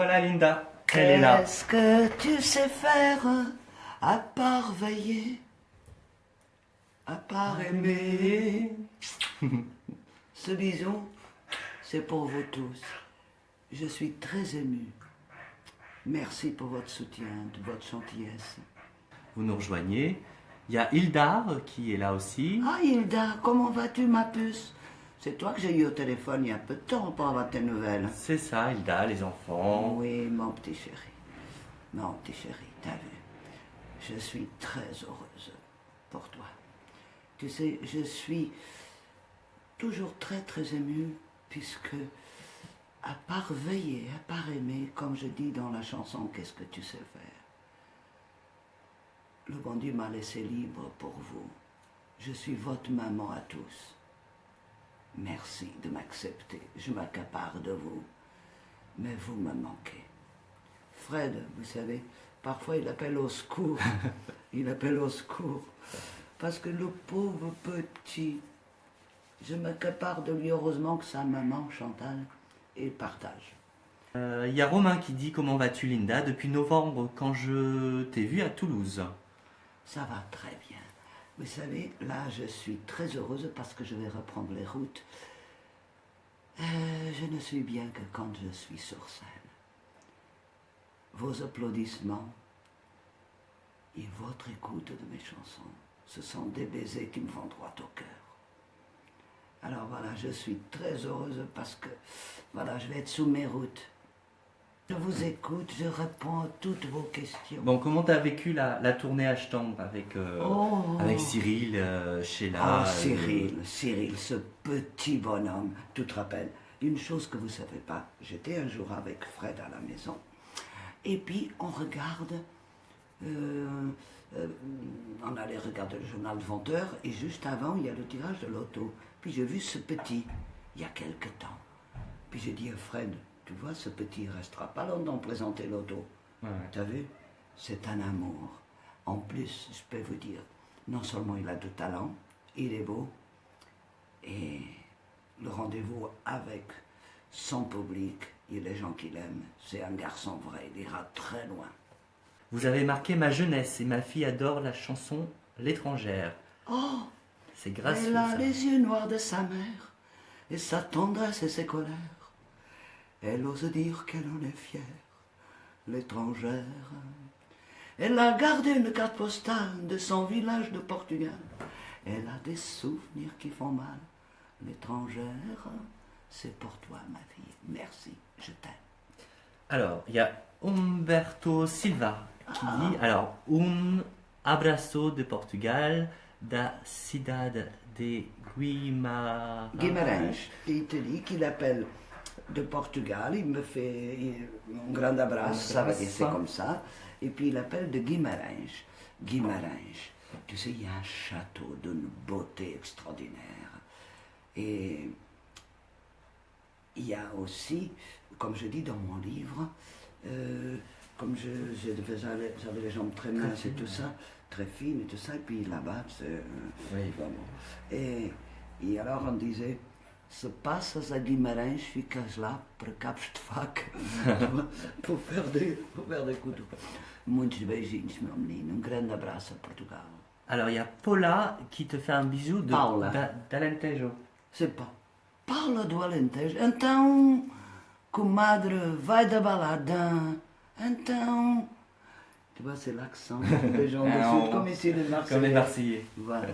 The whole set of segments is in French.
voilà Linda, elle est là. Qu'est-ce que tu sais faire à part veiller, à part aimer? Ce bisou, c'est pour vous tous. Je suis très émue. Merci pour votre soutien, de votre gentillesse. Vous nous rejoignez. Il y a Hilda qui est là aussi. Ah Hilda, comment vas-tu ma puce? C'est toi que j'ai eu au téléphone il y a peu de temps pour avoir tes nouvelles. C'est ça, Hilda, les enfants. Oui, mon petit chéri. Mon petit chéri, t'as vu? Je suis très heureuse pour toi. Tu sais, je suis toujours très très émue puisque, à part veiller, à part aimer, comme je dis dans la chanson, qu'est-ce que tu sais faire? Le bon Dieu m'a laissé libre pour vous. Je suis votre maman à tous. Merci de m'accepter. Je m'accapare de vous. Mais vous me manquez. Fred, vous savez, parfois il appelle au secours. Il appelle au secours. Parce que le pauvre petit, je m'accapare de lui. Heureusement que sa maman, Chantal, et partage. Il y a Romain qui dit comment vas-tu Linda depuis novembre quand je t'ai vue à Toulouse. Ça va très bien. Vous savez, là, je suis très heureuse parce que je vais reprendre les routes. Je ne suis bien que quand je suis sur scène. Vos applaudissements et votre écoute de mes chansons, ce sont des baisers qui me vont droit au cœur. Alors voilà, je suis très heureuse parce que, voilà, je vais être sous mes routes. Je vous écoute, je réponds à toutes vos questions. Bon, comment t'as vécu la tournée H-Tendre avec Cyril, Sheila Cyril, ce petit bonhomme. Tu te rappelles, une chose que vous ne savez pas, j'étais un jour avec Fred à la maison, et puis on regarde, on allait regarder le journal de 20 heures, et juste avant, il y a le tirage de l'auto. Puis j'ai vu ce petit, il y a quelque temps. Puis j'ai dit à Fred, tu vois, ce petit ne restera pas longtemps présenter l'auto. Ouais. T'as vu? C'est un amour. En plus, je peux vous dire, non seulement il a du talent, il est beau, et le rendez-vous avec son public et les gens qu'il aime, c'est un garçon vrai, il ira très loin. Vous avez marqué ma jeunesse et ma fille adore la chanson L'étrangère. Oh, C'est gracieux elle a ça. les yeux noirs de sa mère, et sa tendresse et ses colères. Elle ose dire qu'elle en est fière, l'étrangère. Elle a gardé une carte postale de son village de Portugal. Elle a des souvenirs qui font mal. L'étrangère, c'est pour toi, ma fille. Merci, je t'aime. Alors, il y a Humberto Silva qui dit alors abraço de Portugal, da cidade de Guimarães, il te dit qu'il appelle de Portugal, il me fait un grand abraço, ça va dire c'est comme ça, et puis il appelle de Guimarães. Guimarães, tu sais, il y a un château d'une beauté extraordinaire. Et il y a aussi, comme je dis dans mon livre, comme j'avais les jambes très minces et tout ça, très fines et tout ça, et puis là-bas, vraiment. Et alors on disait, se passas a Guimarães, ficas lá para cabos de faca, pour faire des couteaux. Muitos beijinhos, meu menino, um grande abraço a Portugal. Alors, il y a Paula qui te fait un bisou Paula. d'Alentejo. C'est pas Paula do Alentejo. Então, comadre, vai da balada. Então, tu vois, c'est l'accent des gens du Sud, comme ici les Marseillais. Comme les Marseillais. Voilà.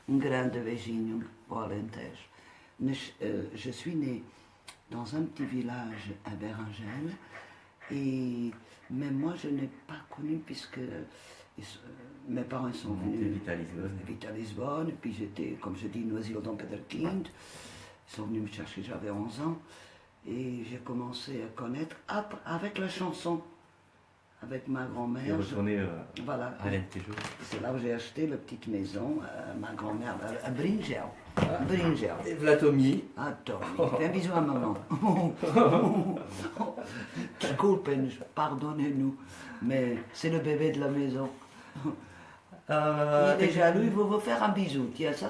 Un grande beijinho au Alentejo. Je suis née dans un petit village à Bérengel, mais moi je n'ai pas connu puisque mes parents sont venus vite à Lisbonne, et puis j'étais, comme je dis, Noisy-le-Dom Pederkind. Ils sont venus me chercher, j'avais 11 ans, et j'ai commencé à connaître avec la chanson, avec ma grand-mère. Voilà. À Alentejo. C'est là où j'ai acheté la petite maison, ma grand-mère, à Bringel. Bringel. Et Vlatomi. Ah, Tommy, fais un bisou à maman. Disculpez-nous, pardonnez-nous, mais c'est le bébé de la maison. Il est jaloux, il veut vous faire un bisou. Tiens, ça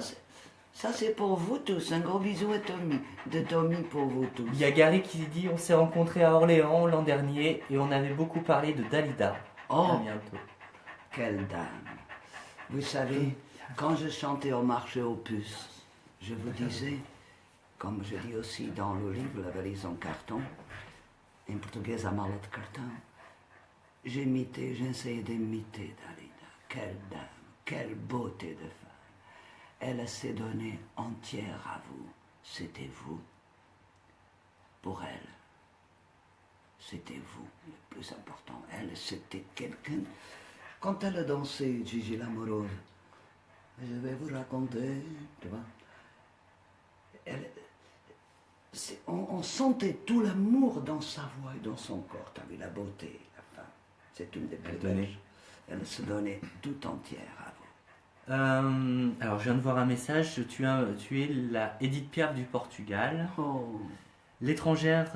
Ça, c'est pour vous tous. Un gros bisou à Tommy. De Tommy pour vous tous. Il y a Gary qui dit on s'est rencontrés à Orléans l'an dernier et on avait beaucoup parlé de Dalida. Oh, À bientôt. quelle dame. Vous savez, quand je chantais au marché aux puces, je vous disais, comme je dis aussi dans le livre La valise en carton, en portugais a mala de carton, j'essayais d'imiter Dalida. Quelle dame, quelle beauté de femme. Elle s'est donnée entière à vous. C'était vous. Pour elle, c'était vous le plus important. Elle, c'était quelqu'un. Quand elle a dansé Gigi l'amoureuse, je vais vous raconter, tu vois, on sentait tout l'amour dans sa voix et dans son corps. Tu as vu la beauté, la femme. C'est une des plus belles. Elle se donnait tout entière à vous. Alors, je viens de voir un message. Tu es la Edith Piaf du Portugal. Oh, L'étrangère,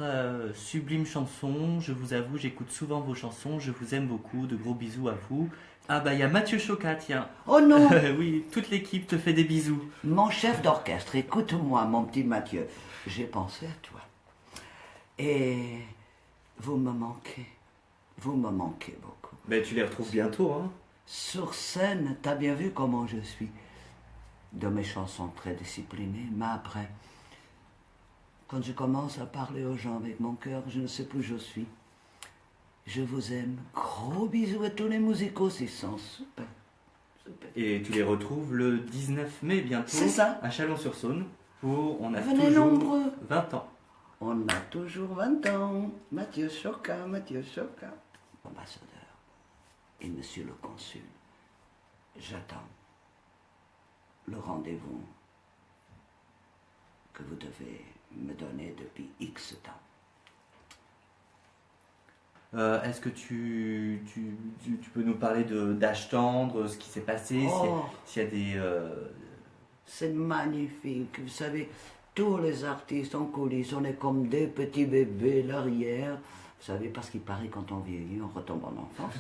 sublime chanson. Je vous avoue, j'écoute souvent vos chansons. Je vous aime beaucoup. De gros bisous à vous. Ah bah, il y a Mathieu Chocat, tiens. oh non. Oui, toute l'équipe te fait des bisous. Mon chef d'orchestre, écoute-moi, mon petit Mathieu. J'ai pensé à toi. Et vous me manquez. Vous me manquez beaucoup. Ben, tu les retrouves bientôt, hein. Sur scène, t'as bien vu comment je suis. De mes chansons très disciplinées, mais après, quand je commence à parler aux gens avec mon cœur, je ne sais plus où je suis. Je vous aime. Gros bisous à tous les musicos, ils sont super. Super. Et tu les retrouves le 19 mai bientôt. C'est ça. À Chalon-sur-Saône. On a Venez toujours nombreux. 20 ans. On a toujours 20 ans. Mathieu Chocat, Mathieu Chocat. Ambassadeur et monsieur le consul, j'attends le rendez-vous que vous devez me donner depuis X temps. Est-ce que tu peux nous parler d'Âge tendre, ce qui s'est passé, Oh. s'il y a des... C'est magnifique, vous savez, tous les artistes en coulisses, on est comme des petits bébés, l'arrière. Vous savez, parce qu'il paraît quand on vieillit, on retombe en enfance.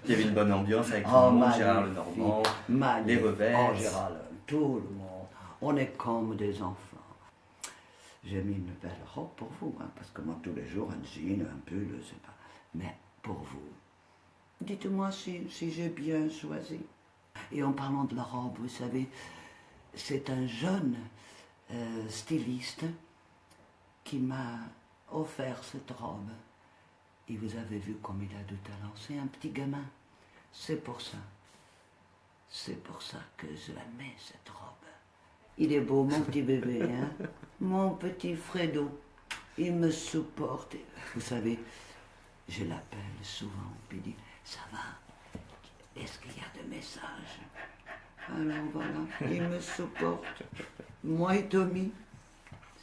Il y avait une bonne ambiance avec tout Oh, le monde, magnifique, Gérard Lenormand, magnifique. les Revettes. Oh, Gérard, tout le monde. On est comme des enfants. J'ai mis une belle robe pour vous, hein, parce que moi, tous les jours, un jean, un pull, je sais pas. Mais pour vous, dites-moi si j'ai bien choisi. Et en parlant de la robe, vous savez, c'est un jeune styliste qui m'a offert cette robe. Et vous avez vu comme il a du talent. C'est un petit gamin. C'est pour ça. C'est pour ça que je la mets, cette robe. Il est beau, mon petit bébé, hein. Mon petit Fredo. Il me supporte. Vous savez, je l'appelle souvent, puis il dit, ça va? Est-ce qu'il y a des messages? Alors voilà, il me supporte. Moi et Tommy.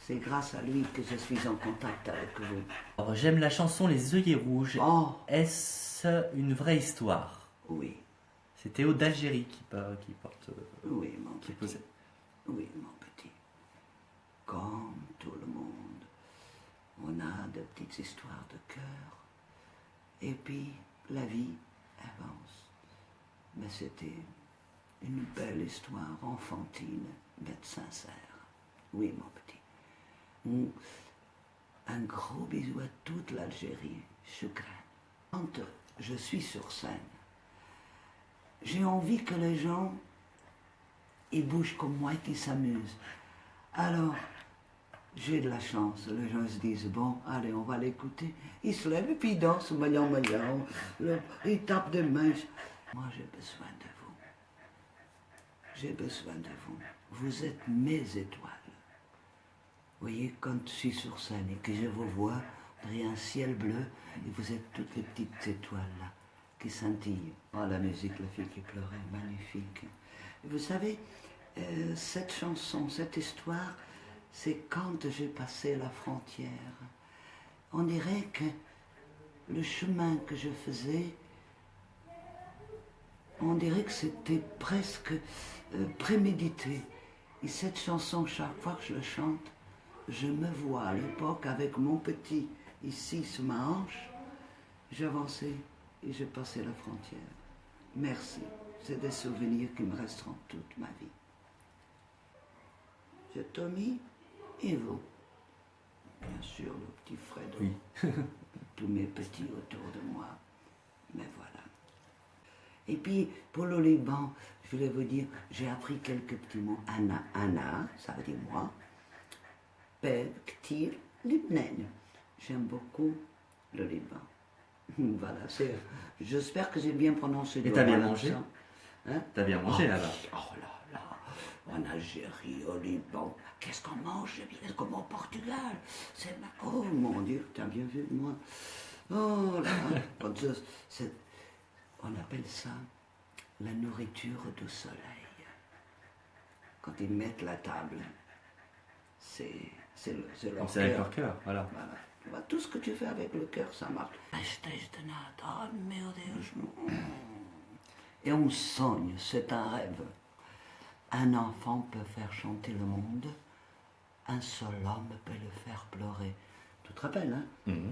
C'est grâce à lui que je suis en contact avec vous. Alors, j'aime la chanson Les œillets rouges. Oh, Est-ce une vraie histoire? oui, C'est Théo d'Algérie qui porte... oui, mon qui petit. posait. Oui, mon petit. Comme tout le monde, on a de petites histoires de cœur. Et puis, la vie avance. Mais c'était une belle histoire enfantine, mais sincère. Oui, mon petit. Un gros bisou à toute l'Algérie, Choukran. Quand je suis sur scène, j'ai envie que les gens, ils bougent comme moi et qu'ils s'amusent. Alors, j'ai de la chance. Les gens se disent, bon, allez, on va l'écouter. Ils se lèvent et puis ils dansent, maillant, ils tapent des mains. Moi, j'ai besoin de vous. J'ai besoin de vous. Vous êtes mes étoiles. Vous voyez, quand je suis sur scène et que je vous vois, vous avez un ciel bleu et vous êtes toutes les petites étoiles là qui scintillent. Oh, la musique, la fille qui pleurait, magnifique. Et vous savez, cette chanson, cette histoire, c'est quand j'ai passé la frontière. On dirait que le chemin que je faisais, on dirait que c'était presque prémédité. Et cette chanson, chaque fois que je la chante, je me vois à l'époque avec mon petit ici sur ma hanche. J'avançais et j'ai passé la frontière. Merci. C'est des souvenirs qui me resteront toute ma vie. c'est Tommy et vous. Bien sûr, le petit Fredo. Oui. Tous mes petits autour de moi. Mais voilà. Et puis, pour le Liban, je voulais vous dire, j'ai appris quelques petits mots. Anna, ça veut dire moi. Bev, Ktir, Libnen. J'aime beaucoup le Liban. Voilà, j'espère que j'ai bien prononcé. Et t'as bien mangé? Hein? T'as bien mangé là-bas? Oh là là, en Algérie, au Liban, qu'est-ce qu'on mange bien comme au Portugal. Oh mon Dieu, t'as bien vu moi. Oh là, on appelle ça la nourriture du soleil. Quand ils mettent la table, c'est leur C'est avec cœur. leur cœur, voilà. Voilà. Tout ce que tu fais avec le cœur, ça marche. Et on soigne, c'est un rêve. Un enfant peut faire chanter le monde, un seul homme peut le faire pleurer. Tu te rappelles, hein?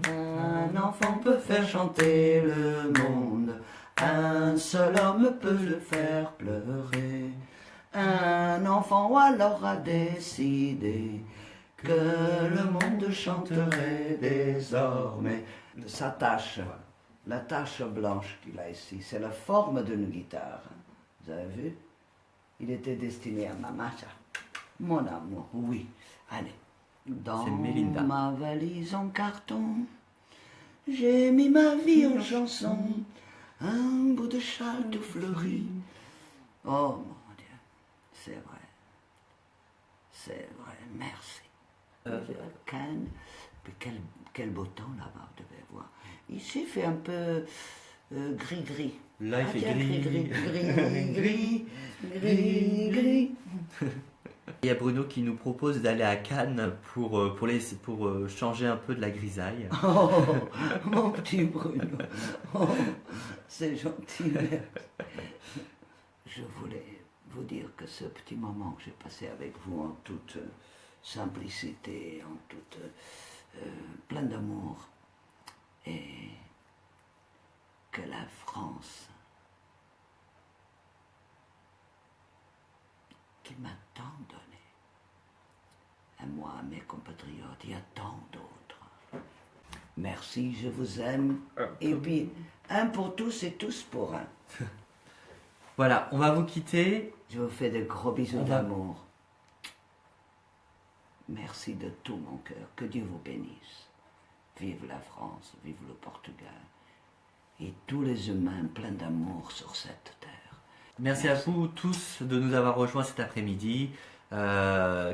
Un enfant peut faire chanter le monde, un seul homme peut le faire pleurer. Un enfant alors a décidé que le monde chanterait désormais. Sa tache, la tache blanche qu'il a ici, c'est la forme d'une guitare. Vous avez vu? Il était destiné à maman, ça. Mon amour, oui. Allez. Dans Mélinda. ma valise en carton, j'ai mis ma vie en chanson, un bout de châle tout fleuri. Oh mon Dieu, c'est vrai, merci. Cannes, quel beau temps là-bas, vous devez voir. Ici, il fait un peu gris-gris. Là, il fait tiens, gris. gris. Il y a Bruno qui nous propose d'aller à Cannes pour changer un peu de la grisaille. Oh, mon petit Bruno. Oh, c'est gentil. Je voulais vous dire que ce petit moment que j'ai passé avec vous en toute simplicité, en toute plein d'amour, et que la France, qui m'a tant donné, à moi, à mes compatriotes, il y a tant d'autres. Merci, je vous aime. Et puis, un pour tous et tous pour un. Voilà, on va vous quitter. Je vous fais de gros bisous d'amour. Merci de tout mon cœur. Que Dieu vous bénisse. Vive la France, vive le Portugal. Et tous les humains pleins d'amour sur cette terre. Merci à vous tous de nous avoir rejoints cet après-midi.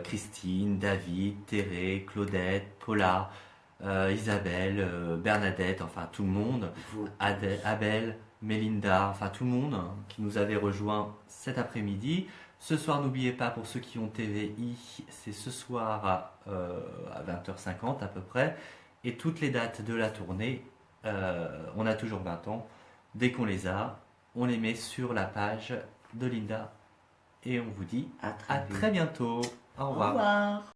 Christine, David, Thérèse, Claudette, Paula, Isabelle, Bernadette, enfin tout le monde. Abel, Mélinda, enfin tout le monde qui nous avait rejoints cet après-midi. Ce soir, n'oubliez pas, pour ceux qui ont TVI, c'est ce soir à 20h50 à peu près. Et toutes les dates de la tournée, on a toujours 20 ans. Dès qu'on les a, on les met sur la page de Linda. Et on vous dit à très bientôt. Au revoir. Au revoir.